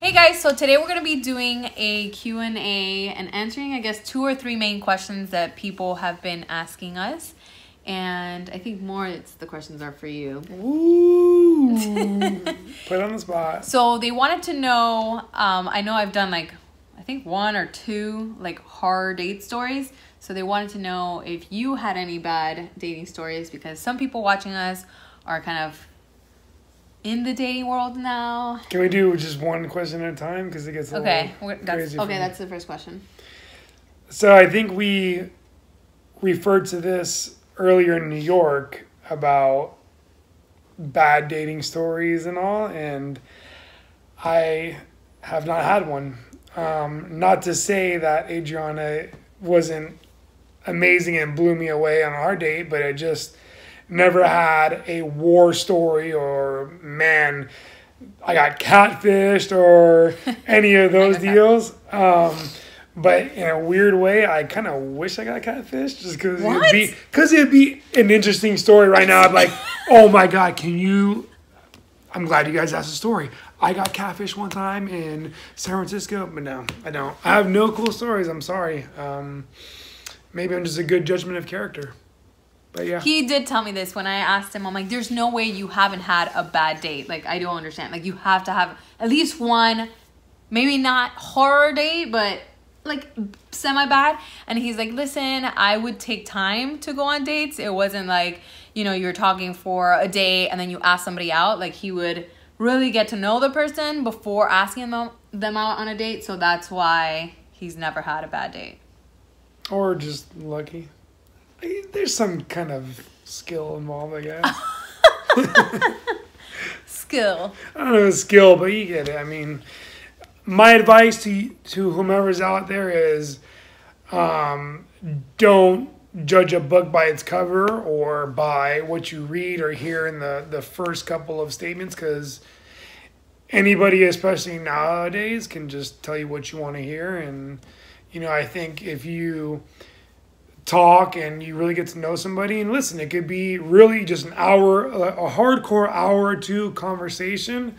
Hey guys, so today we're going to be doing a Q&A and answering, I guess, 2 or 3 main questions that people have been asking us. And I think more the questions are for you. Ooh, put on the spot. So they wanted to know, I know I've done I think 1 or 2 horror date stories. So they wanted to know if you had any bad dating stories, because some people watching us are kind of in the dating world now. Can we do just one question at a time? Because it gets a little crazy. That's the first question. So I think we referred to this earlier in New York about bad dating stories and all, and I have not had one. Not to say that Adriana wasn't amazing and blew me away on our date, but I just never had a war story or, man, I got catfished or any of those deals. But in a weird way, I kind of wish I got catfished just because it'd be an interesting story right now. I'm like, oh my God, I'm glad you guys asked the story. I got catfished one time in San Francisco, but no, I don't. I have no cool stories. I'm sorry. Maybe I'm just a good judgment of character. But yeah. He did tell me this when I asked him. I'm like, there's no way you haven't had a bad date. I don't understand. You have to have at least one, maybe not horror date, but semi-bad. And he's like, listen, I would take time to go on dates. It wasn't you're talking for a day and then you ask somebody out. He would really get to know the person before asking them out on a date. So that's why he's never had a bad date. Or just lucky. There's some kind of skill involved, I guess. Skill. I don't know skill, but you get it. I mean, my advice to whomever's out there is don't judge a book by its cover or by what you read or hear in the first couple of statements, because anybody, especially nowadays, can just tell you what you want to hear. And, I think if you talk and you really get to know somebody, and listen, it could be really just an hour, a hardcore hour or 2 conversation,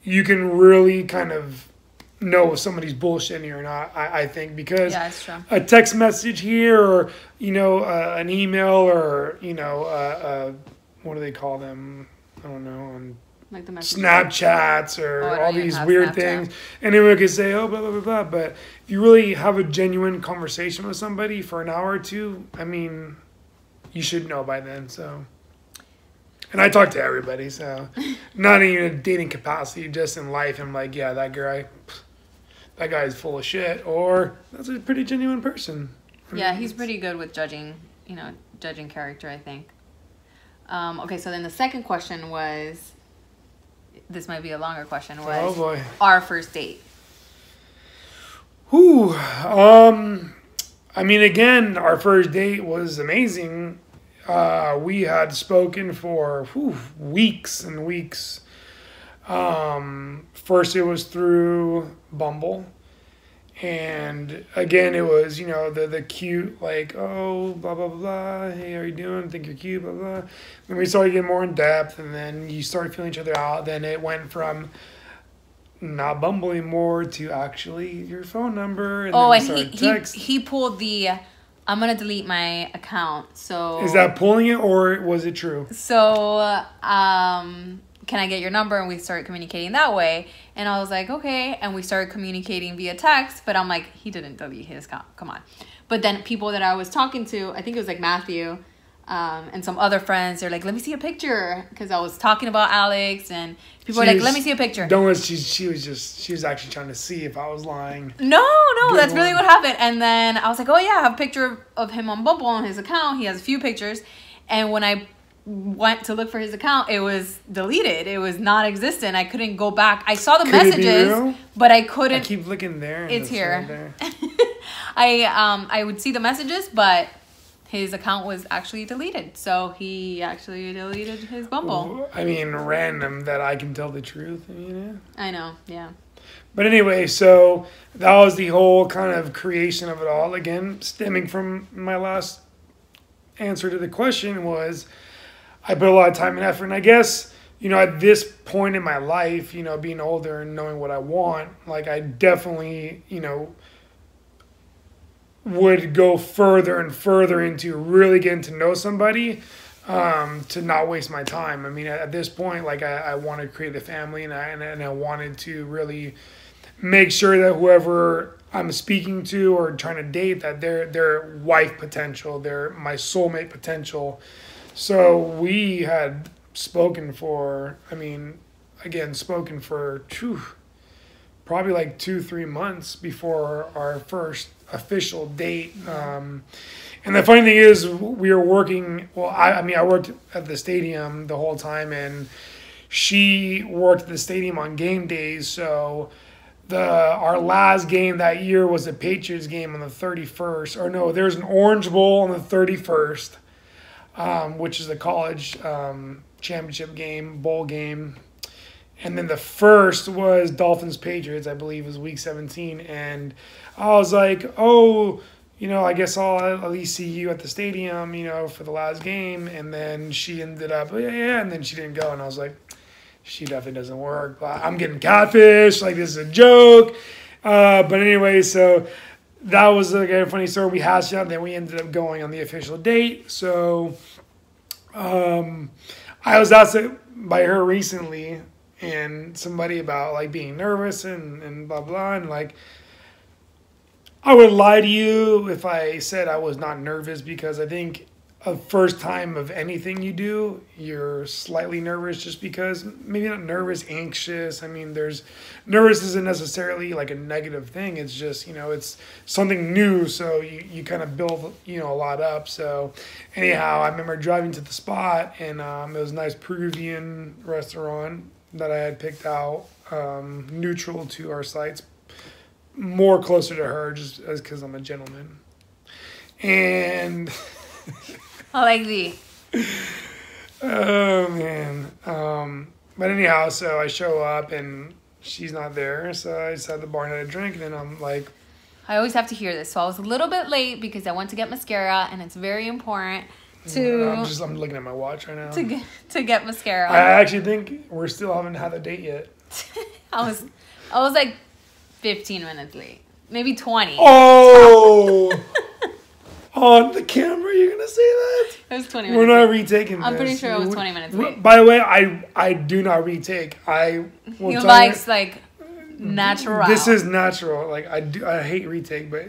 you can really kind of know if somebody's bullshitting you or not, I think, because that's true. A text message here or an email or what do they call them, I don't know, on the Snapchats or all these weird things, and everyone could say, oh, blah, blah, blah, blah. But if you really have a genuine conversation with somebody for an hour or 2, I mean, you should know by then. So, and I talk to everybody, so not in a dating capacity, just in life. I'm like, yeah, that guy's full of shit, or that's a pretty genuine person. Yeah, he's pretty good with judging character, I think. Okay, so then the second question was, this might be a longer question, was, oh boy, our first date. Whew. I mean, again, our first date was amazing. We had spoken for weeks and weeks. First it was through Bumble. And again, it was, the cute, oh, blah, blah, blah, hey, how are you doing? Think you're cute, blah, blah. Then we started getting more in depth, and then you started feeling each other out. Then it went from not Bumble anymore to actually your phone number. And he pulled the, I'm going to delete my account. So is that pulling it, or was it true? So, can I get your number? And we started communicating that way. And I was like, okay. And we started communicating via text. But I'm like, he didn't delete his account. Come on. But then people that I was talking to, I think it was Matthew and some other friends, they're like, let me see a picture. Because I was talking about Alex. And people were like, let me see a picture. She was actually trying to see if I was lying. No, that's really what happened. And then I was like, oh yeah, I have a picture of him on Bumble on his account. He has a few pictures. And when I went to look for his account, it was deleted. It was non-existent. I couldn't go back. I saw the messages, but I couldn't. I keep looking there. It's here. I would see the messages, but his account was actually deleted. So he actually deleted his Bumble. I mean, random that I can tell the truth. I know, yeah. But anyway, so that was the whole kind of creation of it all. Again, stemming from my last answer to the question was, I put a lot of time and effort, and I guess you know, at this point in my life, you know, being older and knowing what I want, like I definitely, you know, would go further and further into really getting to know somebody, to not waste my time. I mean, at this point, like I want to create a family, and I wanted to really make sure that whoever I'm speaking to or trying to date, that they're wife potential, they're my soulmate potential. So we had spoken for, I mean, again, spoken for probably like 2-3 months before our first official date. And the funny thing is, we were working, well, I mean, I worked at the stadium the whole time, and she worked at the stadium on game days. So our last game that year was a Patriots game on the 31st. Or no, there's an Orange Bowl on the 31st, which is the college championship game, bowl game. And then the first was Dolphins Patriots, I believe, was week 17. And I was like, oh, you know, I guess I'll at least see you at the stadium, you know, for the last game. And then she ended up, yeah, and then she didn't go. And I was like, she definitely doesn't work. I'm getting catfish. Like, this is a joke. But anyway, so that was like a funny story. We hashed out, and then we ended up going on the official date. So I was asked by her recently and somebody about like being nervous and blah, blah. And like, I would lie to you if I said I was not nervous, because I think a first time of anything you do, you're slightly nervous, just because, maybe not nervous, anxious. I mean, nervous isn't necessarily like a negative thing. It's just, you know, it's something new. So you kind of build, you know, a lot up. So anyhow, I remember driving to the spot, and it was a nice Peruvian restaurant that I had picked out, neutral to our sites, more closer to her, just as because I'm a gentleman. And I like thee. Oh man. But anyhow, so I show up and she's not there, so I just had the bar and had a drink, and then I'm like, I always have to hear this. So I was a little bit late because I went to get mascara, and it's very important to I'm looking at my watch right now. to get mascara. I actually think we still haven't had a date yet. I was like 15 minutes late. Maybe 20. Oh. On the camera, you're gonna say that? It was 20 minutes. We're not retaking this. I'm pretty sure it was 20 minutes late. By the way, I do not retake. He likes like natural. This is natural. Like I hate retake, but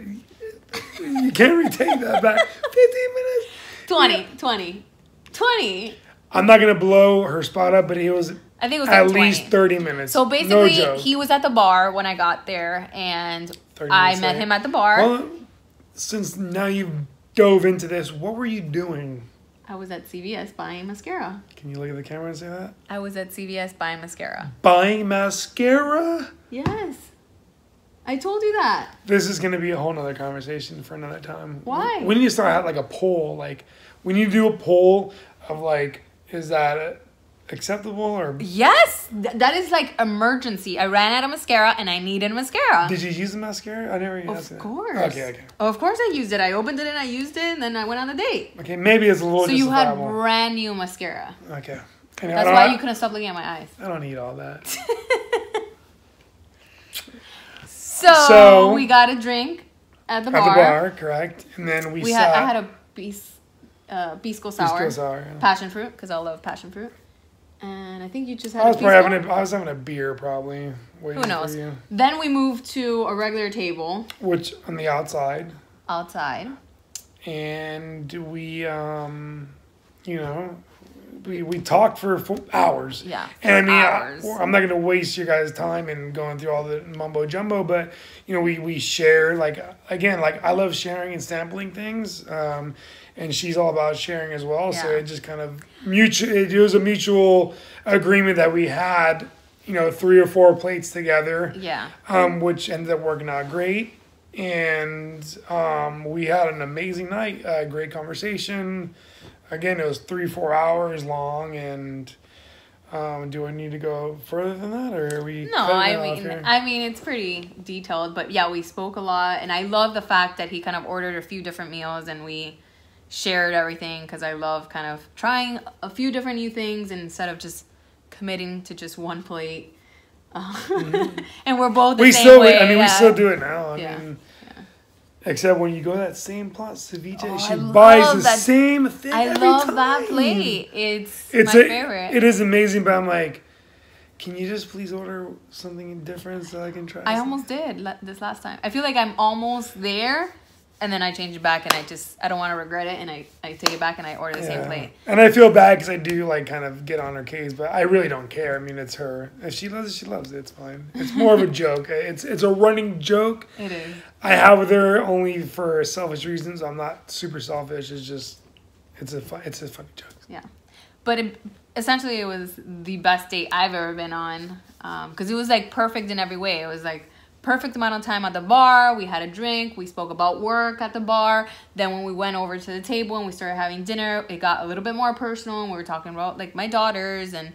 you can't retake that back. 15 minutes. 20. I'm not gonna blow her spot up, but I think it was at like 20. least 30 minutes. So basically, he was at the bar when I got there, and I met him at the bar. Well, since now you've dove into this, what were you doing? I was at CVS buying mascara. Can you look at the camera and say that? I was at CVS buying mascara. Buying mascara? Yes. I told you that. This is going to be a whole nother conversation for another time. Why? We need to start like a poll. Like, we need to do a poll of like, is that acceptable or? Yes, that is like emergency. I ran out of mascara and I needed mascara. Did you use the mascara? I never used it. Of course. Okay. Of course I used it. I opened it and I used it, and then I went on a date. Okay, maybe it's a little. So you had brand new mascara. Okay. That's why you couldn't stop looking at my eyes. I don't need all that. So we got a drink at the bar. At the bar, correct. And then I had a Pisco sour. Pisco sour. Yeah. Passion fruit, because I love passion fruit. And I think you just had I was having a beer probably. Who knows? Then we moved to a regular table. Which, on the outside. Outside. And we, we talked for hours. Yeah. And hours. I'm not going to waste your guys' time and going through all the mumbo jumbo, but, we share, like, again, like, I love sharing and sampling things. And she's all about sharing as well. Yeah. So it just kind of it was a mutual agreement that we had, 3 or 4 plates together. Yeah. Which ended up working out great. And we had an amazing night, great conversation. Again, it was 3-4 hours long. And do I need to go further than that, or are we? No, I mean it's pretty detailed, but yeah, we spoke a lot, and I love the fact that he kind of ordered a few different meals, and we shared everything, because I love kind of trying a few different new things instead of just committing to just one plate. And we're both the we same still, way. I mean, we yeah. still do it now. I Yeah. mean, except when you go to that same Place Ceviche, Oh, she I buys love the that- same thing. I every love time. that plate. It's my favorite. It is amazing, but I'm like, can you just please order something different so I can try? I something? almost did this last time. I feel like I'm almost there, and then I change it back, and I don't want to regret it, and I take it back and I order the same plate. And I feel bad because I do like kind of get on her case, but I really don't care. I mean, it's her. If she loves it, she loves it. It's fine. It's more of a joke. It's a running joke. It is. I have with her only for selfish reasons. I'm not super selfish. It's just it's a funny joke. Yeah, but essentially it was the best date I've ever been on, because it was like perfect in every way. It was like perfect amount of time at the bar. We had a drink. We spoke about work at the bar. Then when we went over to the table and we started having dinner, it got a little bit more personal, and we were talking about like my daughters and,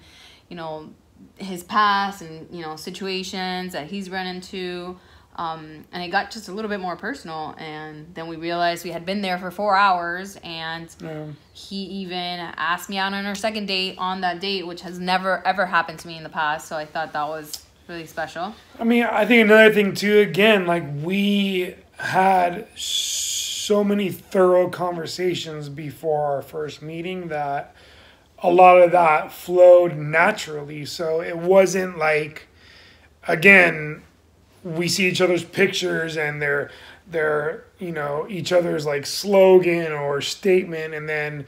you know, his past and, you know, situations that he's run into. And it got just a little bit more personal, and then we realized we had been there for 4 hours, and he even asked me out on our second date on that date, which has never ever happened to me in the past. So I thought that was really special. I mean, I think another thing too, again, like we had so many thorough conversations before our first meeting that a lot of that flowed naturally. So it wasn't like, again, we see each other's pictures and they're you know, each other's like slogan or statement, and then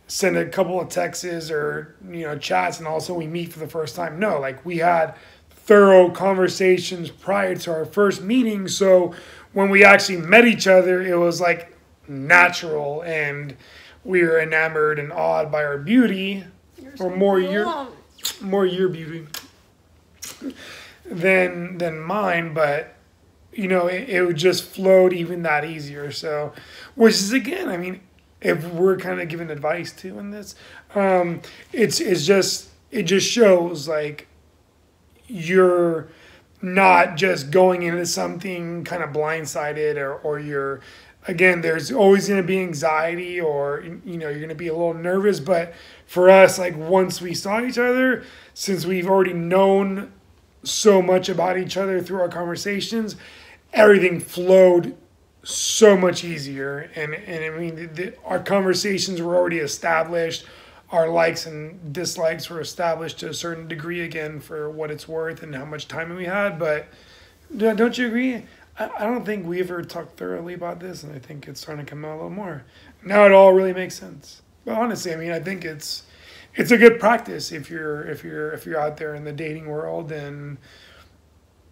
send a couple of texts or, you know, chats, and also we meet for the first time. No, like we had thorough conversations prior to our first meeting, so when we actually met each other, it was like natural, and we were enamored and awed by our beauty, or more your beauty than mine, but you know, it just flowed even that easier. So, which is, again, I mean, if we're kind of giving advice too in this, it just shows like you're not just going into something kind of blindsided, or you're, again, there's always going to be anxiety, or, you know, you're going to be a little nervous. But for us, like once we saw each other, since we've already known so much about each other through our conversations, everything flowed so much easier. And I mean, our conversations were already established. Our likes and dislikes were established to a certain degree, again, for what it's worth and how much time we had. But don't you agree? I don't think we ever talked thoroughly about this, and I think it's starting to come out a little more. Now it all really makes sense. But honestly, I mean, I think it's a good practice if you're out there in the dating world and,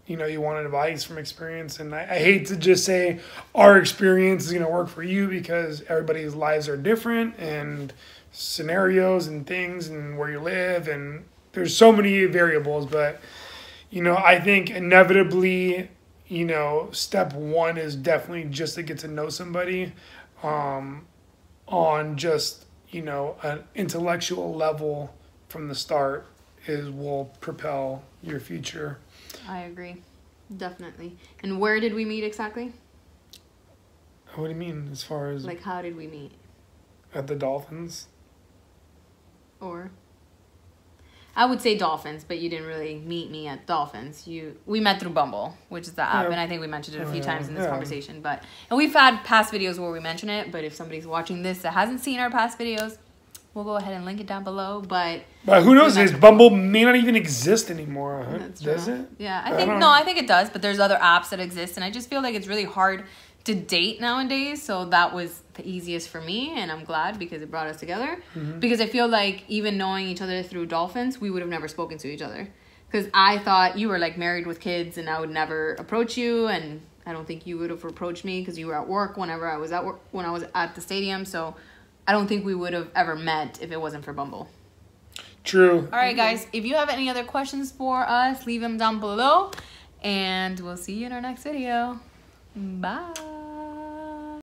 you know, you want advice from experience. And I hate to just say our experience is going to work for you, because everybody's lives are different, and scenarios and things and where you live, and there's so many variables. But, you know, I think inevitably, you know, step one is definitely just to get to know somebody on just, you know, an intellectual level from the start will propel your future. I agree. Definitely. And where did we meet exactly? What do you mean, as far as Like, how did we meet? at the Dolphins? Or I would say Dolphins, but you didn't really meet me at Dolphins. We met through Bumble, which is the app, and I think we mentioned it a few times in this conversation. And we've had past videos where we mention it, but if somebody's watching this that hasn't seen our past videos, we'll go ahead and link it down below. But who knows? Bumble may not even exist anymore. Huh? Does it? Yeah, I think it does, but there's other apps that exist, and I just feel like it's really hard to date nowadays. So that was the easiest for me, and I'm glad, because it brought us together. Mm-hmm. Because I feel like even knowing each other through Dolphins, we would have never spoken to each other. Because I thought you were like married with kids, and I would never approach you, and I don't think you would have approached me because you were at work whenever I was at work, when I was at the stadium. So I don't think we would have ever met if it wasn't for Bumble. True. All right, guys. If you have any other questions for us, leave them down below, and we'll see you in our next video. Bye.